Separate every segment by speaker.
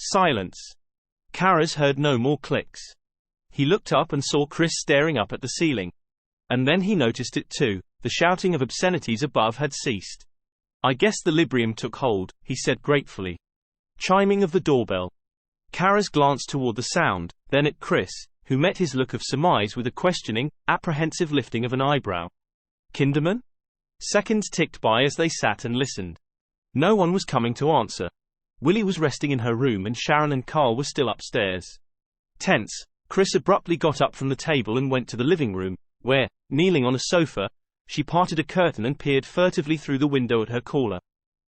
Speaker 1: Silence. Karras heard no more clicks. He looked up and saw Chris staring up at the ceiling. And then he noticed it too. The shouting of obscenities above had ceased. I guess the Librium took hold, he said gratefully. Chiming of the doorbell. Karras glanced toward the sound, then at Chris, who met his look of surmise with a questioning, apprehensive lifting of an eyebrow. Kinderman? Seconds ticked by as they sat and listened. No one was coming to answer. Willie was resting in her room and Sharon and Carl were still upstairs. Tense, Chris abruptly got up from the table and went to the living room, where, kneeling on a sofa, she parted a curtain and peered furtively through the window at her caller.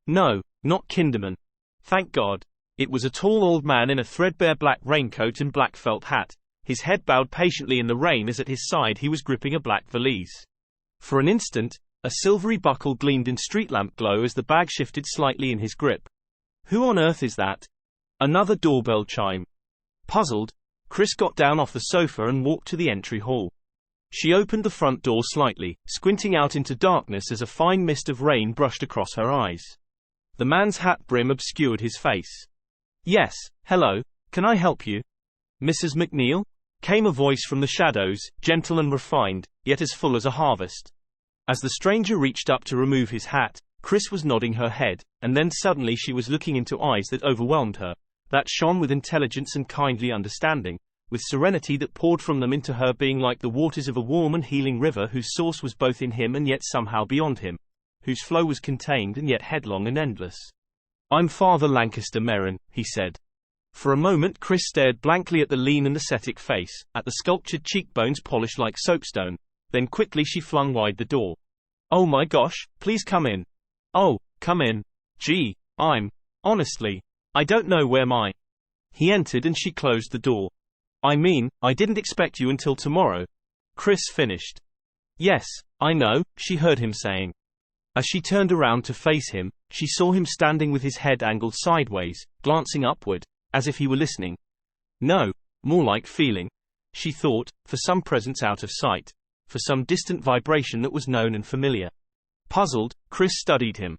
Speaker 1: No, not Kinderman. Thank God. It was a tall old man in a threadbare black raincoat and black felt hat, his head bowed patiently in the rain as at his side he was gripping a black valise. For an instant, a silvery buckle gleamed in street lamp glow as the bag shifted slightly in his grip. Who on earth is that? Another doorbell chime. Puzzled, Chris got down off the sofa and walked to the entry hall. She opened the front door slightly, squinting out into darkness as a fine mist of rain brushed across her eyes. The man's hat brim obscured his face. Yes, hello, can I help you? Mrs. MacNeil? Came a voice from the shadows, gentle and refined, yet as full as a harvest. As the stranger reached up to remove his hat, Chris was nodding her head, and then suddenly she was looking into eyes that overwhelmed her, that shone with intelligence and kindly understanding, with serenity that poured from them into her being like the waters of a warm and healing river whose source was both in him and yet somehow beyond him, whose flow was contained and yet headlong and endless. I'm Father Lancaster Merrin, he said. For a moment Chris stared blankly at the lean and ascetic face, at the sculptured cheekbones polished like soapstone, then quickly she flung wide the door. Oh my gosh, please come in. Oh, come in. Gee, honestly, I don't know where my... He entered and she closed the door. I mean, I didn't expect you until tomorrow. Chris finished. Yes, I know, she heard him saying. As she turned around to face him, she saw him standing with his head angled sideways, glancing upward, as if he were listening. No, more like feeling, she thought, for some presence out of sight, for some distant vibration that was known and familiar. Puzzled, Chris studied him.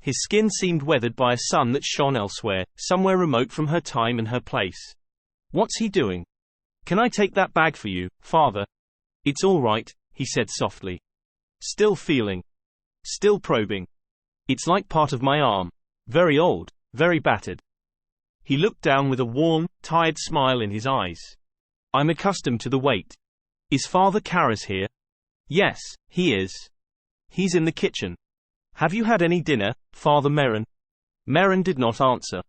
Speaker 1: His skin seemed weathered by a sun that shone elsewhere, somewhere remote from her time and her place. What's he doing? Can I take that bag for you, Father? It's all right, he said softly. Still feeling. Still probing. It's like part of my arm. Very old, very battered. He looked down with a warm, tired smile in his eyes. I'm accustomed to the weight. Is Father Karras here? Yes, he is. He's in the kitchen. Have you had any dinner, Father Merrin? Merrin did not answer.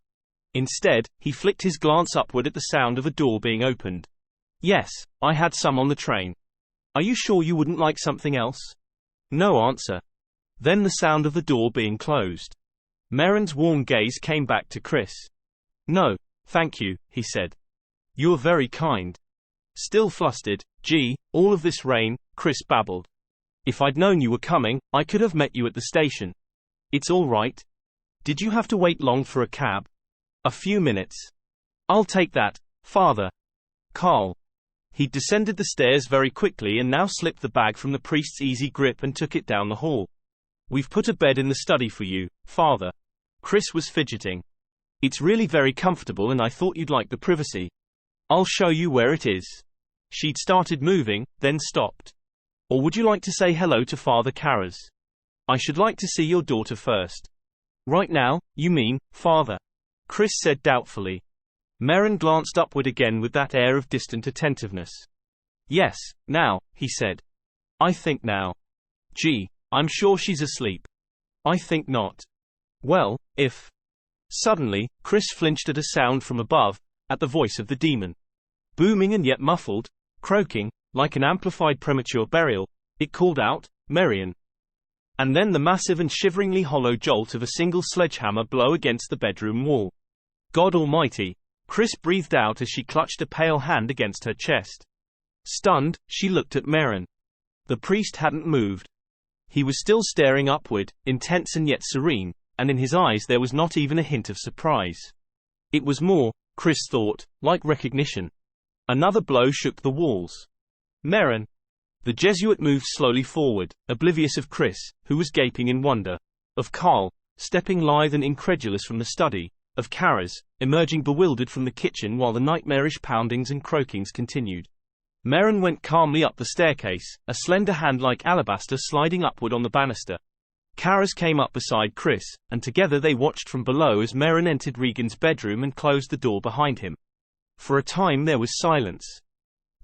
Speaker 1: Instead, he flicked his glance upward at the sound of a door being opened. Yes, I had some on the train. Are you sure you wouldn't like something else? No answer. Then the sound of the door being closed. Merrin's warm gaze came back to Chris. No, thank you, he said. You're very kind. Still flustered, gee, all of this rain, Chris babbled. If I'd known you were coming, I could have met you at the station. It's all right. Did you have to wait long for a cab? A few minutes. I'll take that, Father. Carl. He'd descended the stairs very quickly and now slipped the bag from the priest's easy grip and took it down the hall. We've put a bed in the study for you, Father. Chris was fidgeting. It's really very comfortable and I thought you'd like the privacy. I'll show you where it is. She'd started moving, then stopped. Or would you like to say hello to Father Karras? I should like to see your daughter first. Right now, you mean, Father? Chris said doubtfully. Merrin glanced upward again with that air of distant attentiveness. Yes, now, he said. I think now. Gee, I'm sure she's asleep. I think not. Well, if... Suddenly, Chris flinched at a sound from above, at the voice of the demon. Booming and yet muffled, croaking, like an amplified premature burial, it called out, Merrin. And then the massive and shiveringly hollow jolt of a single sledgehammer blow against the bedroom wall. God Almighty! Chris breathed out as she clutched a pale hand against her chest. Stunned, she looked at Merrin. The priest hadn't moved. He was still staring upward, intense and yet serene, and in his eyes there was not even a hint of surprise. It was more, Chris thought, like recognition. Another blow shook the walls. Merrin. The Jesuit moved slowly forward, oblivious of Chris, who was gaping in wonder, of Carl, stepping lithe and incredulous from the study, of Karras, emerging bewildered from the kitchen while the nightmarish poundings and croakings continued. Merrin went calmly up the staircase, a slender hand like alabaster sliding upward on the banister. Karras came up beside Chris, and together they watched from below as Merrin entered Regan's bedroom and closed the door behind him. For a time there was silence.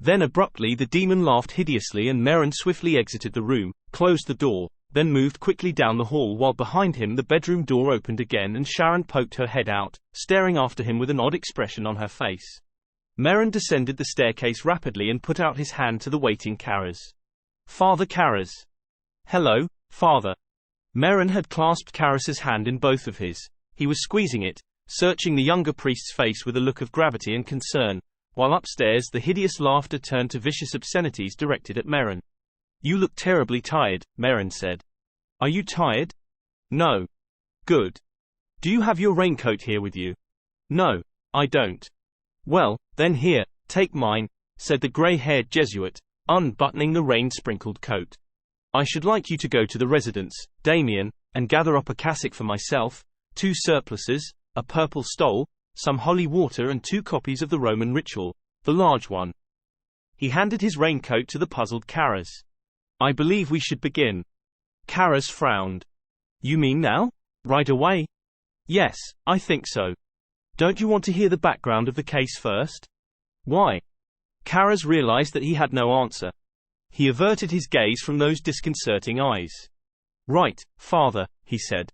Speaker 1: Then abruptly the demon laughed hideously and Merrin swiftly exited the room, closed the door, then moved quickly down the hall while behind him the bedroom door opened again and Sharon poked her head out, staring after him with an odd expression on her face. Merrin descended the staircase rapidly and put out his hand to the waiting Karras. Father Karras. Hello, Father. Merrin had clasped Karras's hand in both of his. He was squeezing it, searching the younger priest's face with a look of gravity and concern, while upstairs the hideous laughter turned to vicious obscenities directed at Merrin. You look terribly tired, Merrin said. Are you tired? No. Good. Do you have your raincoat here with you? No, I don't. Well, then here, take mine, said the grey-haired Jesuit, unbuttoning the rain-sprinkled coat. I should like you to go to the residence, Damien, and gather up a cassock for myself, 2 surplices, a purple stole, some holy water and 2 copies of the Roman ritual, the large one. He handed his raincoat to the puzzled Karras. I believe we should begin. Karras frowned. You mean now? Right away? Yes, I think so. Don't you want to hear the background of the case first? Why? Karras realized that he had no answer. He averted his gaze from those disconcerting eyes. Right, Father, he said.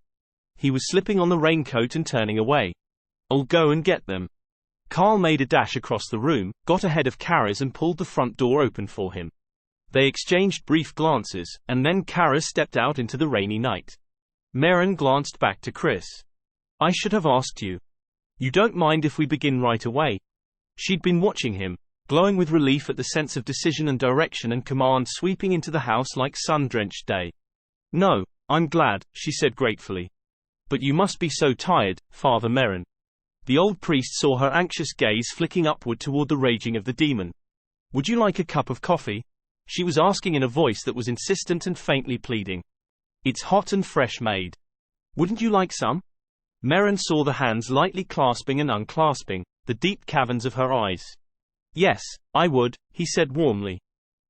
Speaker 1: He was slipping on the raincoat and turning away. I'll go and get them. Carl made a dash across the room, got ahead of Karras and pulled the front door open for him. They exchanged brief glances, and then Karras stepped out into the rainy night. Merrin glanced back to Chris. I should have asked you. You don't mind if we begin right away? She'd been watching him, glowing with relief at the sense of decision and direction and command sweeping into the house like sun-drenched day. No, I'm glad, she said gratefully. But you must be so tired, Father Merrin. The old priest saw her anxious gaze flicking upward toward the raging of the demon. Would you like a cup of coffee? She was asking in a voice that was insistent and faintly pleading. It's hot and fresh made. Wouldn't you like some? Merrin saw the hands lightly clasping and unclasping, the deep caverns of her eyes. Yes, I would, he said warmly.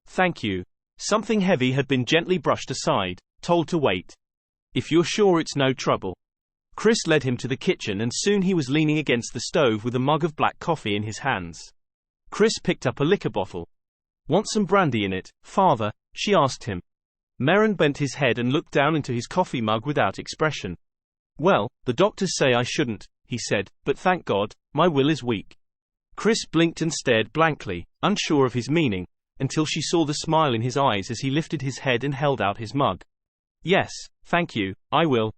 Speaker 1: Thank you. Something heavy had been gently brushed aside, told to wait. If you're sure it's no trouble. Chris led him to the kitchen and soon he was leaning against the stove with a mug of black coffee in his hands. Chris picked up a liquor bottle. Want some brandy in it, Father? She asked him. Merrin bent his head and looked down into his coffee mug without expression. Well, the doctors say I shouldn't, he said, but thank God, my will is weak. Chris blinked and stared blankly, unsure of his meaning, until she saw the smile in his eyes as he lifted his head and held out his mug. Yes, thank you, I will.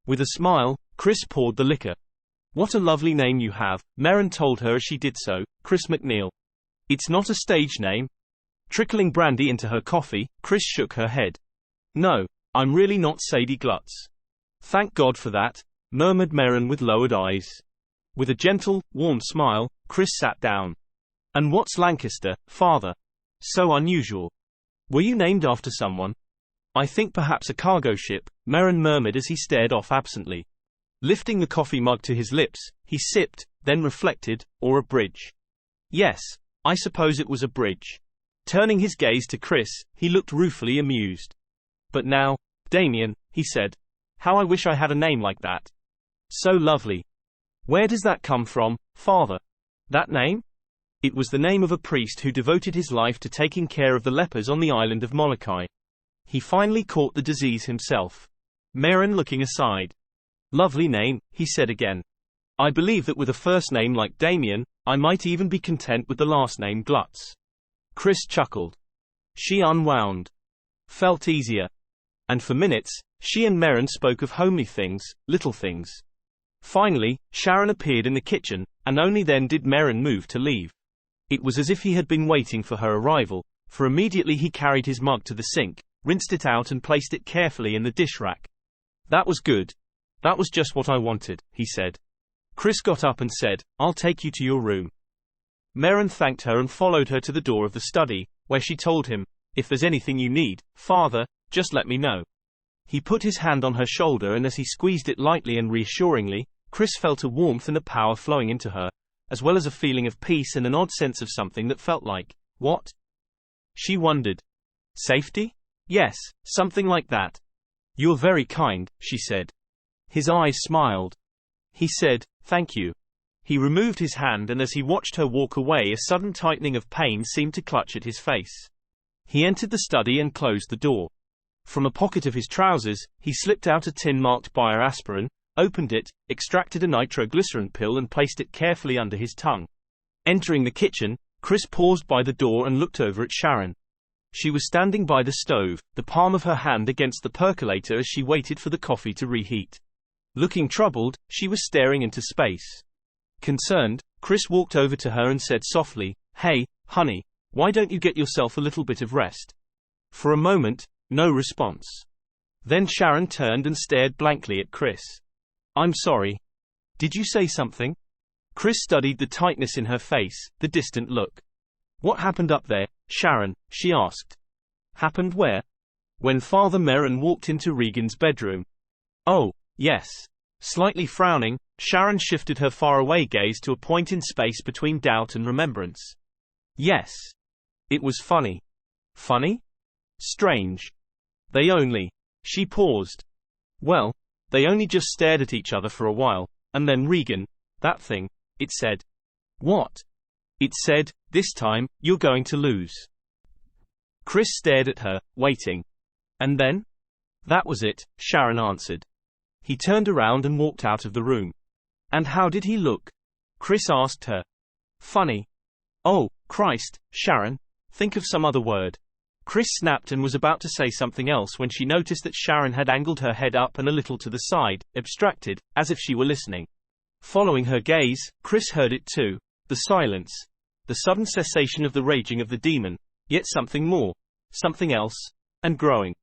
Speaker 1: With a smile, Chris poured the liquor. What a lovely name you have, Merrin told her as she did so, Chris MacNeil. It's not a stage name. Trickling brandy into her coffee, Chris shook her head. No, I'm really not Sadie Glutz. Thank God for that, murmured Merrin with lowered eyes. With a gentle, warm smile, Chris sat down. And what's Lancaster, Father? So unusual. Were you named after someone? I think perhaps a cargo ship, Merrin murmured as he stared off absently. Lifting the coffee mug to his lips, he sipped, then reflected, or a bridge. Yes, I suppose it was a bridge. Turning his gaze to Chris, he looked ruefully amused. But now, Damien, he said. How I wish I had a name like that. So lovely. Where does that come from, Father? That name? It was the name of a priest who devoted his life to taking care of the lepers on the island of Molokai. He finally caught the disease himself. Merrin looking aside. Lovely name, he said again. I believe that with a first name like Damien, I might even be content with the last name Glutz. Chris chuckled. She unwound. Felt easier. And for minutes, she and Merrin spoke of homely things, little things. Finally, Sharon appeared in the kitchen, and only then did Merrin move to leave. It was as if he had been waiting for her arrival, for immediately he carried his mug to the sink, rinsed it out and placed it carefully in the dish rack. That was good. That was just what I wanted, he said. Chris got up and said, I'll take you to your room. Merrin thanked her and followed her to the door of the study, where she told him, if there's anything you need, Father, just let me know. He put his hand on her shoulder and as he squeezed it lightly and reassuringly, Chris felt a warmth and a power flowing into her, as well as a feeling of peace and an odd sense of something that felt like, what? She wondered. Safety? Yes, something like that. You're very kind, she said. His eyes smiled. He said, thank you. He removed his hand, and as he watched her walk away, a sudden tightening of pain seemed to clutch at his face. He entered the study and closed the door. From a pocket of his trousers, he slipped out a tin marked Bayer aspirin, opened it, extracted a nitroglycerin pill and placed it carefully under his tongue. Entering the kitchen, Chris paused by the door and looked over at Sharon. She was standing by the stove, the palm of her hand against the percolator as she waited for the coffee to reheat. Looking troubled, she was staring into space. Concerned, Chris walked over to her and said softly, Hey, honey, why don't you get yourself a little bit of rest? For a moment, no response. Then Sharon turned and stared blankly at Chris. I'm sorry. Did you say something? Chris studied the tightness in her face, the distant look. What happened up there, Sharon? She asked. Happened where? When Father Merrin walked into Regan's bedroom. Oh, yes. Slightly frowning, Sharon shifted her faraway gaze to a point in space between doubt and remembrance. Yes. It was funny. Funny? Strange. They only. She paused. Well, they only just stared at each other for a while, and then Regan, that thing, it said. What? It said, this time, you're going to lose. Chris stared at her, waiting. And then? That was it, Sharon answered. He turned around and walked out of the room. And how did he look? Chris asked her. Funny. Oh, Christ, Sharon. Think of some other word. Chris snapped and was about to say something else when she noticed that Sharon had angled her head up and a little to the side, abstracted, as if she were listening. Following her gaze, Chris heard it too. The silence. The sudden cessation of the raging of the demon. Yet something more. Something else. And growing.